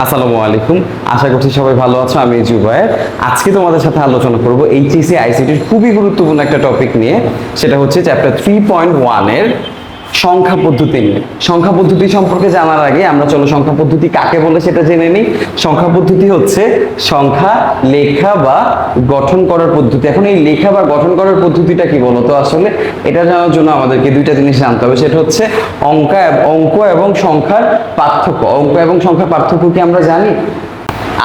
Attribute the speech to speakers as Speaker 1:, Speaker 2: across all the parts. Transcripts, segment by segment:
Speaker 1: আসসালামু আলাইকুম। আশা করছি সবাই ভালো আছো। আমি জুবায়ের। আজকে তোমাদের সাথে আলোচনা করব এইচএসসি আইসিটির খুবই গুরুত্বপূর্ণ একটা টপিক নিয়ে। সেটা হচ্ছে চ্যাপ্টার 3.1 এর সংখ্যা পদ্ধতি নিয়ে। সংখ্যা পদ্ধতি সম্পর্কে জানার আগে আমরা চলো সংখ্যা পদ্ধতি কাকে বলে সেটা জেনে নিই। সংখ্যা পদ্ধতি হচ্ছে সংখ্যা লেখা বা গঠন করার পদ্ধতি। এখন এই লেখা বা গঠন করার পদ্ধতিটা কি বলো তো? আসলে এটা জানার জন্য আমাদেরকে দুইটা জিনিস জানতে হবে। সেটা হচ্ছে অঙ্ক এবং সংখ্যার পার্থক্য। অঙ্ক এবং সংখ্যার পার্থক্য কি আমরা জানি?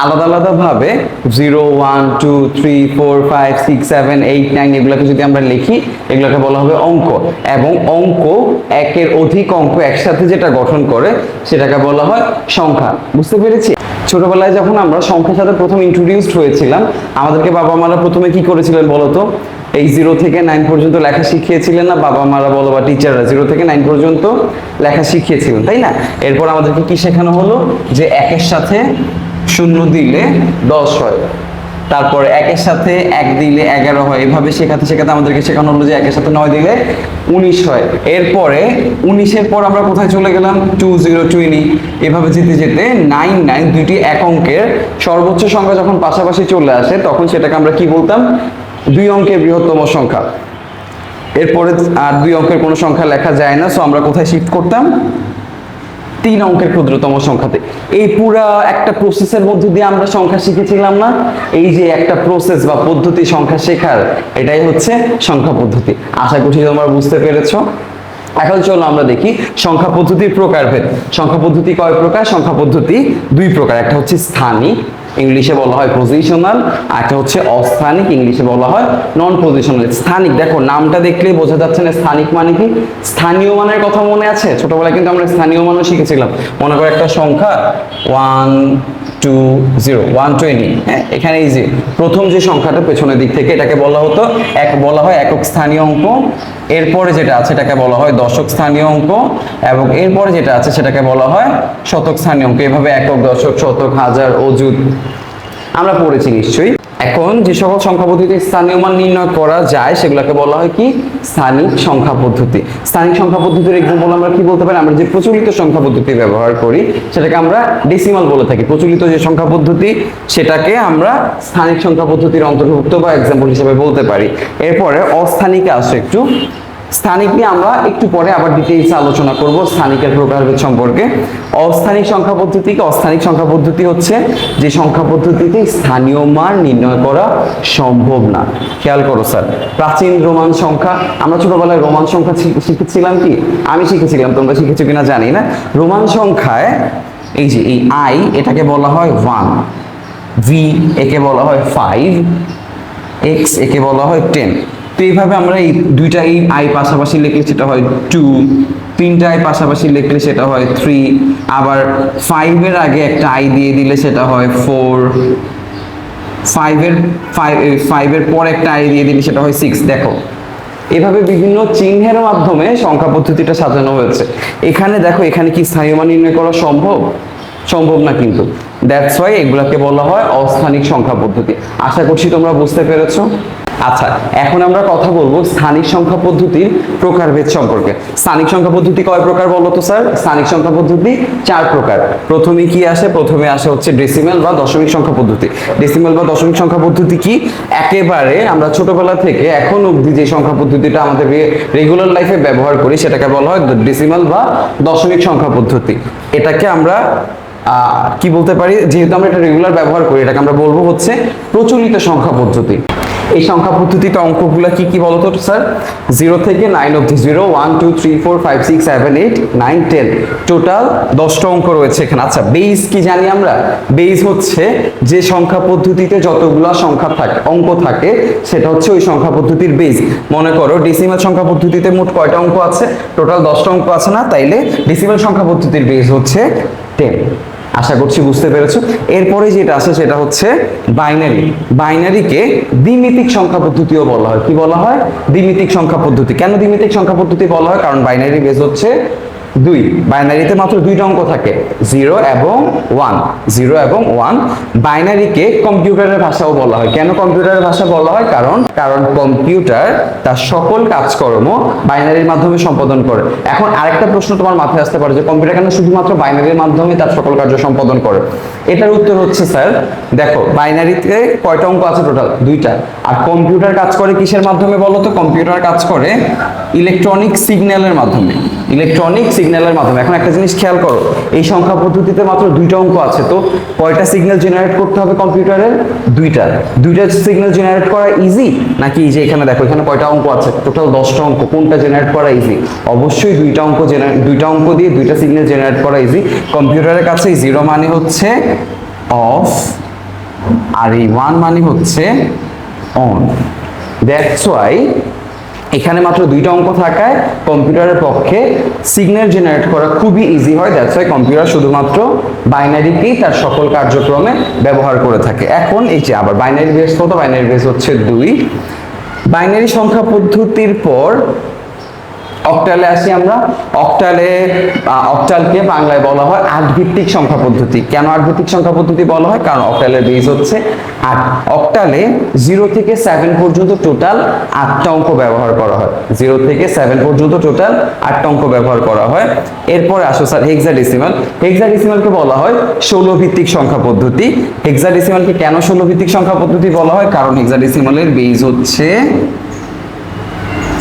Speaker 1: আলাদা আলাদা ভাবে 0 1 2 3 4 5 6 7 8 9 এগুলোকে যদি আমরা লিখি, এগুলোকে বলা হবে অঙ্ক। এবং অঙ্ক একের অধিক অঙ্ক একসাথে যেটা গঠন করে সেটাকে বলা হয় সংখ্যা। বুঝতে পেরেছি? ছোটবেলায় যখন আমরা সংখ্যার সাথে প্রথম ইন্ট্রোডিউসড হয়েছিলাম, আমাদেরকে বাবা মারা প্রথমে কি করেছিলেন বলতো? এই 0 থেকে 9 পর্যন্ত লেখা শিখিয়েছিলেন না? বাবা মারা বলো বা টিচাররা 0 থেকে 9 পর্যন্ত লেখা শিখিয়েছিলেন, তাই না? এরপর আমাদেরকে কি শেখানো হলো? যে একের সাথে 0 দিলে 10 হয়, তারপরে একের সাথে 1 দিলে 11 হয়। এভাবে শেখাতে শেখাতে আমাদেরকে শেখানো হলো যে একের সাথে 9 দিলে 19 হয়। এরপরে 19-এর পর আমরা কোথায় চলে গেলাম? 2020। এভাবে যেতে যেতে 9 9 দুইটি এক অঙ্কের সর্বোচ্চ সংখ্যা যখন পাশাপাশি চলে আসে, তখন সেটাকে আমরা কি বলতাম? 2 অঙ্কের বৃহত্তম সংখ্যা। এরপরে আর 2 অঙ্কের কোনো সংখ্যা লেখা যায় না, সো আমরা কোথায় শিফট করতাম? 3 অঙ্কের ক্ষুদ্রতম সংখ্যাতে। এই পুরা একটা প্রসেসের মধ্যে দিয়ে আমরা সংখ্যা শিখেছিলাম না? এই যে একটা প্রসেস বা পদ্ধতি সংখ্যা শেখার, এটাই হচ্ছে সংখ্যা পদ্ধতি। আশা করছি তোমরা বুঝতে পেরেছো। এখন চলো আমরা দেখি সংখ্যা পদ্ধতির প্রকারভেদ। সংখ্যা পদ্ধতি কয় প্রকার? সংখ্যা পদ্ধতি 2 প্রকার। একটা হচ্ছে স্থানিক, ইংলিশে বলা হয় পজিশনাল, আর একটা হচ্ছে অস্থানিক, ইংলিশে বলা হয় নন পজিশনাল। স্থানিক, দেখো নামটা দেখলেই বোঝা যাচ্ছে না স্থানিক মানে কি। স্থানীয় মানের কথা মনে আছে? ছোটবেলায় কিন্তু আমরা স্থানীয় মানও শিখেছিলাম। মনে করো একটা সংখ্যা 120 হ্যাঁ, এখানে এই যে প্রথম যে সংখ্যাটা পেছনের দিক থেকে, এটাকে বলা হতো বলা হয় একক স্থানীয় অঙ্ক। এরপরে যেটা আছে এটাকে বলা হয় দশক স্থানীয় অঙ্ক, এবং এরপরে যেটা আছে সেটাকে বলা হয় শতক স্থানীয় অঙ্ক। এভাবে একক, দশক, শতক, হাজার, অযুত আমরা পড়েছি নিশ্চয়ই। এখন যে সকল সংখ্যা পদ্ধতিতে স্থানীয় মান নির্ণয় করা যায় সেগুলোকে বলা হয় কি? স্থানিক সংখ্যা পদ্ধতি। স্থানিক সংখ্যা পদ্ধতির এক্সাম্পল আমরা কি বলতে পারি? আমরা যে প্রচলিত সংখ্যা পদ্ধতি ব্যবহার করি সেটাকে আমরা ডেসিমাল বলে থাকি। প্রচলিত যে সংখ্যা পদ্ধতি সেটাকে আমরা স্থানিক সংখ্যা পদ্ধতির অন্তর্ভুক্ত বা এক্সাম্পল হিসেবে বলতে পারি। এরপরে অস্থানিকে আসে একটু। স্থানিক নিয়ে আমরা একটু পরে আবার ডিটেইলসে আলোচনা করব স্থানিকের প্রকারভেদ সম্পর্কে। অস্থানিক সংখ্যা পদ্ধতি কি? অস্থানিক সংখ্যা পদ্ধতি হচ্ছে যে সংখ্যা পদ্ধতিতে স্থানীয় মান নির্ণয় করা সম্ভব না। খেয়াল করো স্যার, প্রাচীন রোমান সংখ্যা, আমরা ছোটবেলায় রোমান সংখ্যা শিখেছিলাম কি? আমি শিখেছিলাম, তোমরা শিখেছো কিনা জানি না। রোমান সংখ্যায় এই যে এই আই, এটাকে বলা হয় 1, ভি একে বলা হয় 5, এক্স একে বলা হয় 10। তো এইভাবে আমরা এই দুইটা এই আই পাশাপাশি লিখলে সেটা হয় 2, তিনটা আই পাশাপাশি লিখলে সেটা হয় 3, আবার 5 এর আগে একটা আই দিয়ে দিলে সেটা হয় 4, 5 এর পর একটা আই দিয়ে দিলে সেটা হয় 6। দেখো এভাবে বিভিন্ন চিহ্নের মাধ্যমে সংখ্যা পদ্ধতিটা সাজানো হয়েছে। এখানে দেখো, এখানে কি স্থানীয় মান নির্ণয় করা সম্ভব? সম্ভব না কিন্তু। দ্যাটস ওয়াই এগুলাকে বলা হয় অস্থানিক সংখ্যা পদ্ধতি। আশা করছি তোমরা বুঝতে পেরেছো। আচ্ছা, এখন আমরা কথা বলবো স্থানিক সংখ্যা পদ্ধতির প্রকারভেদ সম্পর্কে। স্থানিক সংখ্যা পদ্ধতি কয় প্রকার বলো তো স্যার? স্থানিক সংখ্যা পদ্ধতি 4 প্রকার। প্রথমে কি আসে? প্রথমে আসে হচ্ছে ডেসিমেল বা দশমিক সংখ্যা পদ্ধতি। ডেসিমেল বা দশমিক সংখ্যা পদ্ধতি কি? একেবারে আমরা ছোটবেলা থেকে এখন অবধি যে সংখ্যা পদ্ধতিটা আমাদের রেগুলার লাইফে ব্যবহার করি সেটাকে বলা হয় ডেসিমেল বা দশমিক সংখ্যা পদ্ধতি। এটাকে আমরা কি বলতে পারি? যেহেতু আমরা এটা রেগুলার ব্যবহার করি, এটাকে আমরা বলবো হচ্ছে প্রচলিত সংখ্যা পদ্ধতি। এই সংখ্যা পদ্ধতিতে অঙ্কগুলো কি কি বলতো স্যার? 0 থেকে 9 অবধি, 0 1 2 3 4 5 6 7 8 9 10, টোটাল 10টা অঙ্ক রয়েছে এখানে। আচ্ছা, বেস কি জানি আমরা? বেস হচ্ছে যে সংখ্যা পদ্ধতিতে যতগুলো সংখ্যা থাকে, অঙ্ক থাকে, সেটা হচ্ছে ওই সংখ্যা পদ্ধতির বেস। মনে করো ডেসিমাল সংখ্যা পদ্ধতিতে মোট কয়টা অঙ্ক আছে? টোটাল 10টা অঙ্ক আছে না? তাইলে ডেসিমাল সংখ্যা পদ্ধতির বেস হচ্ছে 10। আশা করছি বুঝতে পেরেছো। এরপরে যেটা আছে সেটা হচ্ছে বাইনারি। বাইনারিকে দ্বিমিতিক সংখ্যা পদ্ধতিও বলা হয়। কি বলা হয়? দ্বিমিতিক সংখ্যা পদ্ধতি। কেন দ্বিমিতিক সংখ্যা পদ্ধতি বলা হয়? কারণ বাইনারি বেস হচ্ছে 2। বাইনারিতে মাত্র দুইটা অঙ্ক থাকে, 0 এবং 1, 0 এবং 1। বাইনারিকে কম্পিউটারের ভাষাও বলা হয়। কেন কম্পিউটারের ভাষা বলা হয়? কারণ কম্পিউটার তার সকল কাজকর্ম বাইনারির মাধ্যমে সম্পাদন করে। এখন আরেকটা প্রশ্ন তোমার মাথায় আসতে পারে যে কম্পিউটার কেন শুধুমাত্র বাইনারির মাধ্যমে তার সকল কার্য সম্পাদন করে? এটার উত্তর হচ্ছে স্যার, দেখো বাইনারিতে কয়টা অঙ্ক আছে টোটাল? দুইটা। আর কম্পিউটার কাজ করে কিসের মাধ্যমে বলো তো? কম্পিউটার কাজ করে ইলেকট্রনিক সিগন্যালের মাধ্যমে, ইলেকট্রনিক সিগন্যালের মাধ্যমে। এখন একটা জিনিস খেয়াল করো, এই সংখ্যা পদ্ধতিতে মাত্র দুইটা অঙ্ক আছে, তো কয়টা সিগন্যাল জেনারেট করতে হবে কম্পিউটারের? দুইটা। দুইটা সিগন্যাল জেনারেট করা ইজি নাকি? এই যে এখানে দেখো, এখানে কয়টা অঙ্ক আছে? টোটাল 10টা অঙ্ক। কোনটা জেনারেট করা ইজি? অবশ্যই দুইটা অঙ্ক দিয়ে দুইটা সিগন্যাল জেনারেট করা ইজি। কম্পিউটারের কাছে 0 মানে হচ্ছে অফ, আর এই 1 মানে হচ্ছে অন। দ্যাটস ওয়াই এখানে মাত্র দুইটা অঙ্ক থাকায় কম্পিউটারের পক্ষে সিগন্যাল জেনারেট করা খুবই ইজি হয়। দ্যাটস ওয়াই কম্পিউটার শুধুমাত্র বাইনারিকেই তার সকল কার্যক্রমে ব্যবহার করে থাকে। এখন এই যে আবার বাইনারি বেস কত? বাইনারি বেস হচ্ছে 2। বাইনারি সংখ্যা পদ্ধতির পর অক্টালে আসি আমরা। অক্টালকে বাংলায় বলা হয় 8 ভিত্তিক সংখ্যা পদ্ধতি। কেন 8 ভিত্তিক সংখ্যা পদ্ধতি বলা হয়? কারণ অক্টালের বেস হচ্ছে 8। অক্টালে 0 থেকে 7 পর্যন্ত টোটাল 8টা অঙ্ক ব্যবহার করা হয়। 0 থেকে 7 পর্যন্ত টোটাল 8টা অঙ্ক ব্যবহার করা হয়। এরপরে আসো স্যার হেক্সাডেসিমাল। হেক্সাডেসিমালকে বলা হয় 16 ভিত্তিক সংখ্যা পদ্ধতি। হেক্সাডেসিমালকে কেন 16 ভিত্তিক সংখ্যা পদ্ধতি বলা হয়? কারণ হেক্সাডেসিমালের বেস হচ্ছে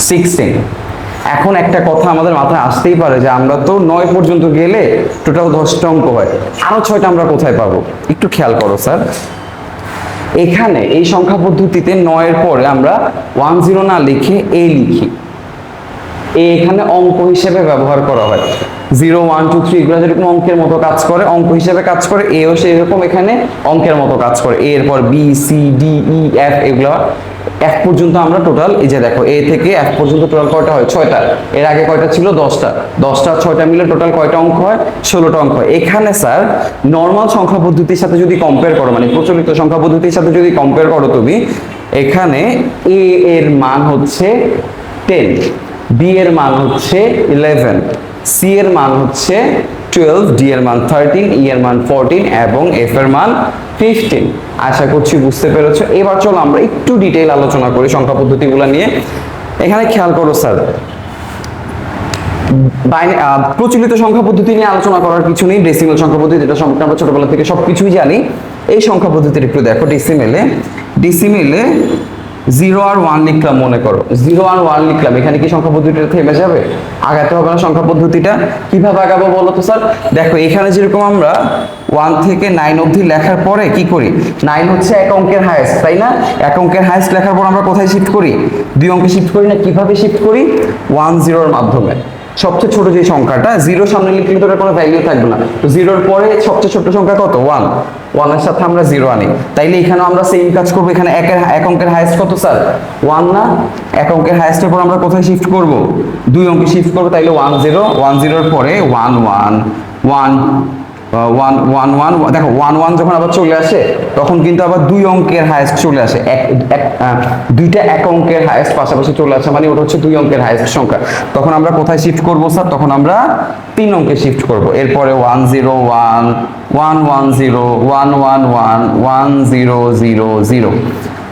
Speaker 1: 16। এখন একটা কথা আমাদের মাথায় আসতেই পারে যে আমরা তো 9 পর্যন্ত গেলে টোটাল 10টা অঙ্ক হয়, আরো 6টা আমরা কোথায় পাবো? একটু খেয়াল করো স্যার, এখানে এই সংখ্যা পদ্ধতিতে 9 এর পরে আমরা 10 না লিখে a লিখি। এখানে অঙ্ক হিসেবে ব্যবহার করা হয়। 0 1 2 3 এগুলো যেরকম অঙ্কের মতো কাজ করে, অঙ্ক হিসেবে কাজ করে, এও সেরকম এখানে অঙ্কের মতো কাজ করে। এরপর B C D E F, এগুলো এফ পর্যন্ত আমরা টোটাল, এই যে দেখো এ থেকে এফ পর্যন্ত টোটাল কয়টা হয়? 6টা। এর আগে কয়টা ছিল? 10টা। 10টা 6টা মিলে টোটাল কয়টা অঙ্ক হয়? 16টা অঙ্ক হয়। এখানে স্যার নর্মাল সংখ্যা পদ্ধতির সাথে যদি কম্পেয়ার করো, মানে প্রচলিত সংখ্যা পদ্ধতির সাথে যদি কম্পেয়ার করো তুমি, এখানে এ এর মান হচ্ছে 10, বি এর মান হচ্ছে 11, সি এর মান হচ্ছে 12, ডি এর মান 13, ই এর মান 14 এবং এফ এর মান 15। আশা করছি বুঝতে পেরেছো। এবার চলো আমরা একটু ডিটেইল আলোচনা করি সংখ্যা পদ্ধতিগুলো নিয়ে। এখানে খেয়াল করো স্যার, প্রচলিত সংখ্যা পদ্ধতি নিয়ে আলোচনা করার কিছু নেই। ডেসিমেল সংখ্যা পদ্ধতি, যেটা সম্পর্কে আমরা ছোটবেলা থেকে সবকিছুই জানি। এই সংখ্যা পদ্ধতির একটু দেখো। ডেসিমেলে 0 আর 1 লিখলাম, মনে করো 0 আর 1 লিখলাম, এখানে কি সংখ্যা পদ্ধতিটা থেমে যাবে? আগাতে হবে না সংখ্যা পদ্ধতিটা? কিভাবে আগাবো বলো তো স্যার? দেখো এখানে যেরকম আমরা 1 থেকে 9 অবধি লেখার পরে কি করি? 9 হচ্ছে এক অঙ্কের হাইয়েস্ট, তাই না? এক অঙ্কের হাইয়েস্ট লেখার পর আমরা কোথায় শিফট করি? 2 অঙ্কে শিফট করি না? কিভাবে শিফট করি? 1 0 এর মাধ্যমে। সবচেয়ে ছোট যে সংখ্যাটা, 0 সামনে লিখলে তো কোনো ভ্যালু থাকবে না, তো 0 এর পরে সবচেয়ে ছোট সংখ্যা কত? 1। 1 এর সাথে আমরা 0 আনি, তাইলে এখানে আমরা সেম কাজ করব। এখানে এক অঙ্কের হাইয়েস্ট কত স্যার? 1 না? এক অঙ্কের হাইয়েস্টের পর আমরা কোথায় শিফট করব? 2 অঙ্কে শিফট করব, তাইলে 1 0, 1 0 এর পরে 1 1 1 1 1 1। দেখো 1 1 যখন আবার চলে আসে তখন কিন্তু আবার 2 অঙ্কের হাইয়েস্ট চলে আসে। দুইটা এক অঙ্কের হাইয়েস্ট পাশাপাশি চলে আসে, মানে ওটা হচ্ছে 2 অঙ্কের হাইয়েস্ট সংখ্যা। তখন আমরা কোথায় শিফট করব স্যার? তখন আমরা 3 অঙ্কে শিফট করব। এরপরে 1 0 1 1 1 0 1 1 1 1 0 0 0।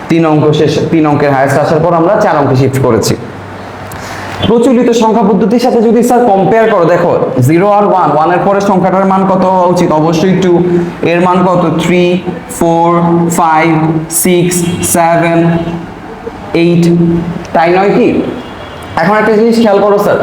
Speaker 1: 3 অঙ্ক শেষ, 3 অঙ্কের হাইয়েস্ট আসার পর আমরা 4 অঙ্কে শিফট করেছি। প্রচলিত সংখ্যা পদ্ধতির সাথে যদি স্যার কম্পেয়ার করো, দেখো 0 আর 1 এর পরে সংখ্যাটার মান কত হওয়া উচিত? অবশ্যই 2। এর মান কত? 3 4 5 6 7 8, তাই নয় কি? এখন একটা জিনিস খেয়াল করো স্যার,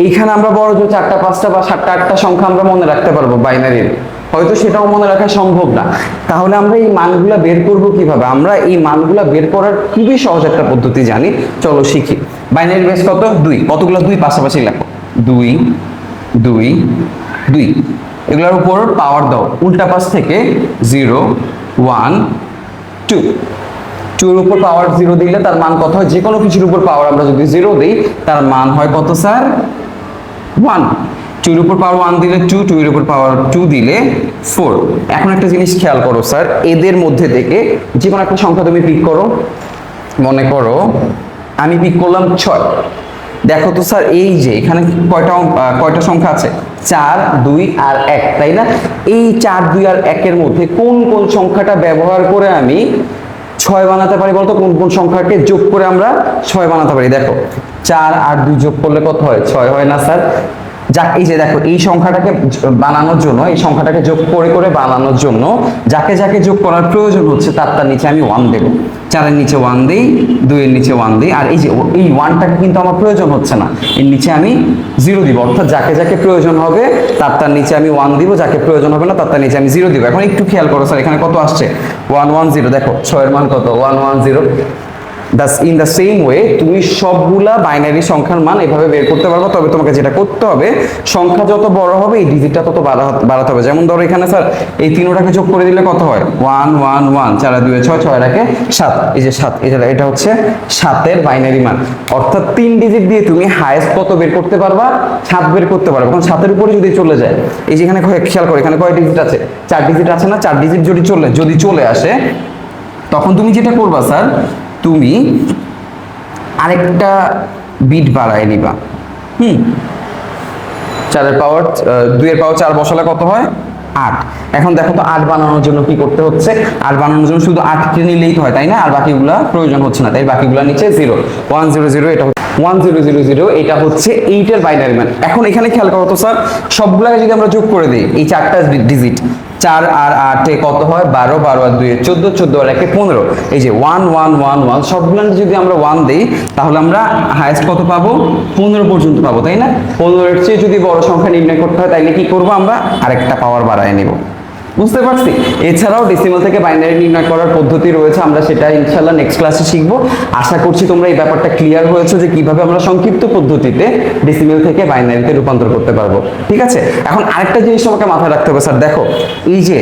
Speaker 1: এইখানে আমরা বড় যে 4টা 5টা বা 7টা 8টা সংখ্যা আমরা মনে রাখতে পারবো বাইনারির, হয়তো সেটাও মনে রাখা সম্ভব না। তাহলে আমরা এই মানগুলা বের করব কিভাবে? আমরা এই মানগুলা বের করার খুবই সহজ একটা পদ্ধতি জানি, চলো শিখি। বাইনারি বেস কত? 2। কতগুলো 2? পাশাপাশি লেখো, 2 2 2। এগুলোর উপর পাওয়ার দাও, উল্টা পাশ থেকে 0 1 2। 2 এর উপর পাওয়ার 0 দিলে তার মান কত হয়? যে কোনো কিছুর উপর পাওয়ার আমরা যদি 0 দিই তার মান হয় কত স্যার? 1। 2 এর উপর পাওয়ার 1 দিলে 2, 2 এর উপর পাওয়ার 2 দিলে 4। এখন একটা জিনিস খেয়াল করো স্যার, এদের মধ্যে থেকে যে কোনো একটা সংখ্যা তুমি পিক করো। মনে করো আমি পিক করলাম 6। দেখো তো স্যার, এই যে এখানে কয়টা সংখ্যা আছে, 4 2 আর 1, তাই না? এই 4 2 আর 1 এর মধ্যে কোন কোন সংখ্যাটা ব্যবহার করে আমি 6 বানাতে পারি বলতো? কোন কোন সংখ্যাকে যোগ করে আমরা 6 বানাতে পারি? দেখো 4 আর 2 যোগ করলে কত হয়? 6 হয় না স্যার? যাক, এই যে দেখো, এই সংখ্যাটাকে বানানোর জন্য, এই সংখ্যাটাকে যোগ করে করে বানানোর জন্য যাকে যাকে যোগ করার প্রয়োজন হচ্ছে তার নিচে আমি 1 দেব। 4 এর নিচে 1 দেই, 2 এর নিচে 1 দেই, আর এই যে এই 1টাকে কিন্তু আমার প্রয়োজন হচ্ছে না, এর নিচে আমি 0 দিব। অর্থাৎ যাকে যাকে প্রয়োজন হবে তার নিচে আমি 1 দিব, যাকে প্রয়োজন হবে না তার নিচে আমি 0 দিব। এখন একটু খেয়াল করো স্যার, এখানে কত আসছে? 1 1 0। দেখো 6 এর মান কত? 1 1 0। ইন দ্য সেম ওয়ে তুমি সবগুলা বাইনারি সংখ্যার মান এভাবে বের করতে পারবে। তবে তোমাকে যেটা করতে হবে, সংখ্যা যত বড় হবে এই ডিজিটটা তত বাড়াতে হবে। যেমন ধরো এখানে স্যার এই তিনটাকে যোগ করে দিলে কত হয়? 1 1 1, 4 আর 2 6, 6 আর 1 7। এই যে 7, এটা হচ্ছে 7 এর বাইনারি মান। অর্থাৎ 3 ডিজিট দিয়ে তুমি হাইয়েস্ট কত বের করতে পারবা? 7 বের করতে পারবে। কারণ 7 এর উপরে যদি চলে যায়, এই যে এখানে খেয়াল করো, এখানে কয় ডিজিট আছে? 4 ডিজিট আছে না? 4 ডিজিট যদি চলে আসে, তখন তুমি যেটা করবা স্যার, তুমি আরেকটা বিট বাড়ায় নিবা। 4 এর পাওয়ার 2 এর পাওয়ার 4 বসালে কত হয়? 8। এখন দেখো তো 8 বানানোর জন্য কি করতে হচ্ছে? 8 বানানোর জন্য শুধু 8 কে নিলেই তো হয়, তাই না? আর বাকিগুলা প্রয়োজন হচ্ছে না, তাই বাকিগুলা নিচে 0 1 0 0। এটা 1 0 0 0, এটা হচ্ছে 8 এর বাইনারি মান। এখন এখানে খেয়াল করো তো স্যার, সবগুলাকে যদি আমরা যোগ করে দিই, এই 4টা ডিজিট, 4 আর 8 এ কত হয়? 12 12 আর 2 এ 14 14 আর 1 এ 15। এই যে 1 1 1 1, সবগুলাকে যদি আমরা 1 দেই তাহলে আমরা হাইয়েস্ট কত পাবো? 15 পর্যন্ত পাবো, তাই না? 15 এর চেয়ে যদি বড় সংখ্যা নির্ণয় করতে হয় তাহলে কি করব? আমরা আরেকটা পাওয়ার বাড়ায় নেব। বুঝতে পারছি? এছাড়াও ডেসিমাল থেকে বাইনারি নির্ণয় করার পদ্ধতি রয়েছে, আমরা সেটা ইনশাআল্লাহ নেক্সট ক্লাসে শিখবো। আশা করছি তোমরা এই ব্যাপারটা ক্লিয়ার হয়েছে যে কিভাবে আমরা সংক্ষিপ্ত পদ্ধতিতে ডেসিমাল থেকে বাইনারিতে রূপান্তর করতে পারবো। ঠিক আছে? এখন আরেকটা জিনিস তোমাকে মাথায় রাখতে হবে স্যার, দেখো এই যে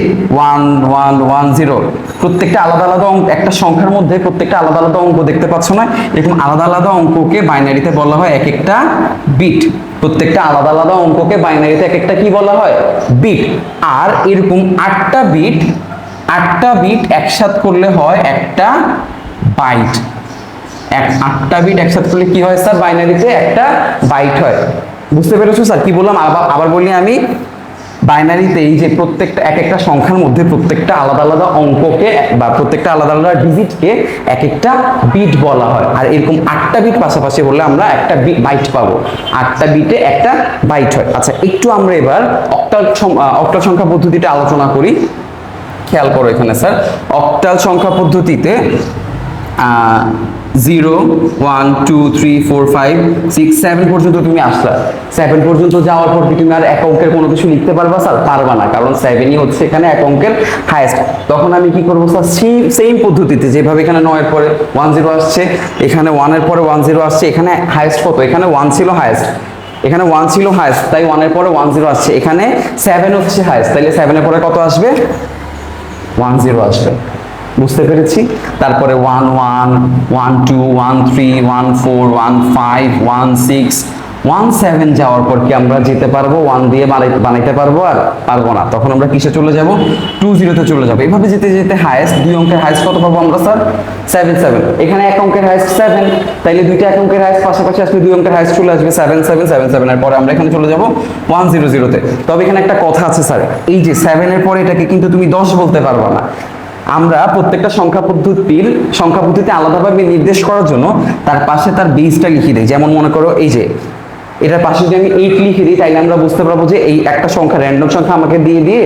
Speaker 1: 1 1 1 0, প্রত্যেকটা আলাদা আলাদা অঙ্ক, একটা সংখ্যার মধ্যে প্রত্যেকটা আলাদা আলাদা অঙ্ক দেখতে পাচ্ছ না? এরকম আলাদা আলাদা অঙ্ককে বাইনারিতে বলা হয় এক একটা বিট। প্রত্যেকটা আলাদা আলাদা অঙ্ককে বাইনারিতে এক একটা কি বলা হয়? বিট। আর এরকম 8টা বিট একসাথে করলে হয় একটা বাইট। 8টা বিট একসাথে করলে কি হয় স্যার? বাইনারিতে একটা বাইট হয়। বুঝতে পেরেছো স্যার কি বললাম? আবার বলি আমি, বাইনারিতে এই যে প্রত্যেকটা এক একটা সংখ্যার মধ্যে প্রত্যেকটা আলাদা আলাদা অঙ্ককে বা প্রত্যেকটা আলাদা আলাদা ডিজিটকে এক একটা বিট বলা হয়। আর এরকম 8টা বিট পাশাপাশি হলে আমরা একটা বাইট পাবো। 8টা বিটে একটা বাইট হয়। আচ্ছা, একটু আমরা এবার অক্টাল সংখ্যা পদ্ধতিটা আলোচনা করি। খেয়াল করো এখানে স্যার, অক্টাল সংখ্যা পদ্ধতিতে 0 1 2 3 4 5 6 7 পর্যন্ত তুমি আসলা। 7 পর্যন্ত যাওয়ার পর কি তুমি আর এক অঙ্কের কোনো কিছু লিখতে পারবা স্যার? পারবা না, কারণ 7ই হচ্ছে এখানে এক অঙ্কের হাইয়েস্ট। তখন আমি কি করবো স্যার? সেম পদ্ধতিতে যেভাবে এখানে 9 এর পরে 1 0 আসছে, এখানে 1 এর পরে 1 0 আসছে, এখানে হাইয়েস্ট কত? এখানে 1 ছিল হাইয়েস্ট, এখানে 1 ছিল হাইয়েস্ট, তাই 1 এর পরে 1 0 আসছে। এখানে 7 হচ্ছে হাইয়েস্ট, তাইলে 7 এর পরে কত আসবে? 1 0 আসবে। বুঝতে পেরেছি? তারপরে 1 1 1 2 1 3 1 4 1 5 1 6 1 7 যাওয়ার পর কি আমরা যেতে পারবো? 1 দিয়ে বানাইতে পারবো? আর পারবো না। তখন আমরা কিসে চলে যাব? 2 0 তে চলে যাবো। এভাবে যেতে যেতে হাইয়েস্ট, দুই অঙ্কের হাইয়েস্ট কত পাবো আমরা স্যার? 7 7। এখানে এক অঙ্কের হাইয়েস্ট 7, তাইলে দুইটা এক অঙ্কের হাইয়েস্ট পাশাপাশি আসলে দুই অঙ্কের হাইয়েস্ট চলে আসবে 7 7 7 7 এর পরে আমরা এখানে চলে যাব 1 0 0 তে। তবে এখানে একটা কথা আছে স্যার, এই যে 7 এর পরে এটাকে কিন্তু তুমি 10 বলতে পারবে না। আমরা প্রত্যেকটা সংখ্যা পদ্ধতি আলাদাভাবে নির্দেশ করার জন্য তার পাশে তার বেসটা লিখে দিই। যেমন মনে করো এই যে এটার পাশে যদি আমি 8 লিখে দিই, তাইলে আমরা বুঝতে পারবো যে এই একটা সংখ্যা, র্যান্ডম সংখ্যা আমাকে দিয়ে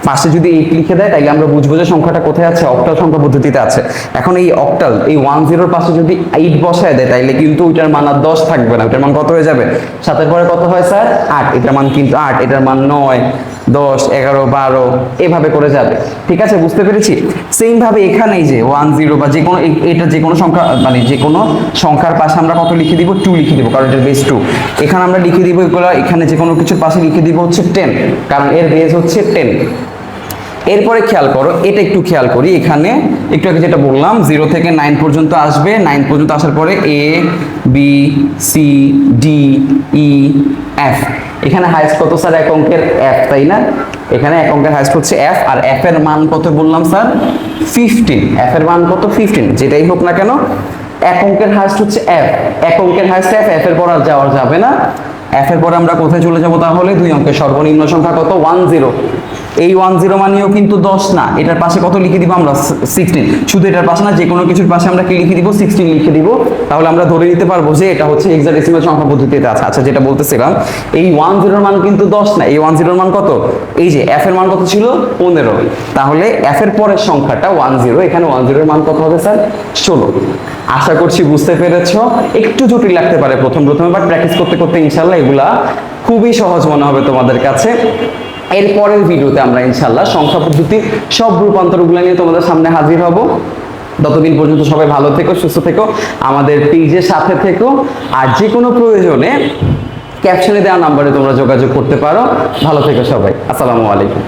Speaker 1: পাশে যদি 8 লিখে দেয়, তাইলে আমরা বুঝবো যে সংখ্যাটা কোথায় আছে? অক্টাল সংখ্যা পদ্ধতিতে আছে। এখন এই অক্টাল, এই 1 0 পাশে যদি 8 বসায় দেয়, তাইলে কিন্তু ওইটার মান আর 10 থাকবে না, ওইটার মান কত হয়ে যাবে? 7 এর পরে কত হয় স্যার? 8। এটার মান কিন্তু 8, এটার মান 9 10 11 12 এভাবে করে যাবে। ঠিক আছে? বুঝতে পেরেছি? সেম ভাবে এখানে এই যে 1 0 বা যে কোনো এটা যে কোনো সংখ্যা, মানে যে কোনো সংখ্যার পাশে আমরা কত লিখে দিব? 2 লিখে দিব, কারণ এটার বেস 2। এখানে আমরা লিখে দিব এগুলো, এখানে যে কোনো কিছুর পাশে লিখে দিব হচ্ছে 10, কারণ এর বেস হচ্ছে 10। এরপরে খেয়াল করো, এটা একটু খেয়াল করি। এখানে একটু আগে যেটা বললাম, 0 থেকে 9 পর্যন্ত আসবে। 9 পর্যন্ত আসার পরে A B C D E F। এখানে হাইয়েস্ট কত স্যার? এক অঙ্কের F, তাই না? এখানে এক অঙ্কের হাইয়েস্ট হচ্ছে F, আর F এর মান কত বললাম স্যার? 15। F এর মান কত? 15। যেটাই হোক না কেন এক অঙ্কের হাইয়েস্ট হচ্ছে এফ, এক অঙ্কের হাইয়েস্ট এফ, এফ এর পর আর যাওয়া যাবে না। এফ এর পরে আমরা কোথায় চলে যাব তাহলে? 2 অঙ্কের সর্বনিম্ন সংখ্যা কত? 10। এই 10 মানেও কিন্তু 10 না, এটার পাশে কত লিখে দিব আমরা? 16। শুধু এটার পাশে না, যে কোনো কিছুর পাশে আমরা কি লিখে দিব? 16 লিখে দিব। তাহলে আমরা ধরে নিতে পারবো যে এটা হচ্ছে হেক্সাডেসিমাল সংখ্যা পদ্ধতিতে আছে। আচ্ছা, যেটা বলতেছিলাম, এই 10 এর মান কিন্তু 10 না, এই 10 এর মান কত? এই যে এফ এর মান কত ছিল? 15। তাহলে এফ এর পরের সংখ্যাটা 10, এখানে 10 এর মান কত হবে স্যার? 16। আশা করছি বুঝতে পেরেছো। একটু জটিল লাগতে পারে প্রথমে, বাট প্র্যাকটিস করতে করতে ইনশাআল্লাহ এগুলা খুবই সহজ মনে হবে তোমাদের কাছে। এর পরের ভিডিওতে আমরা ইনশাআল্লাহ সংখ্যা পদ্ধতির সব রূপান্তরগুলো নিয়ে তোমাদের সামনে হাজির হব। ততদিন পর্যন্ত সবাই ভালো থেকো, সুস্থ থেকো, আমাদের পেজের সাথে থেকো। আর যে কোনো প্রয়োজনে ক্যাপশনে দেওয়া নাম্বারে তোমরা যোগাযোগ করতে পারো। ভালো থেকো সবাই, আসসালামু আলাইকুম।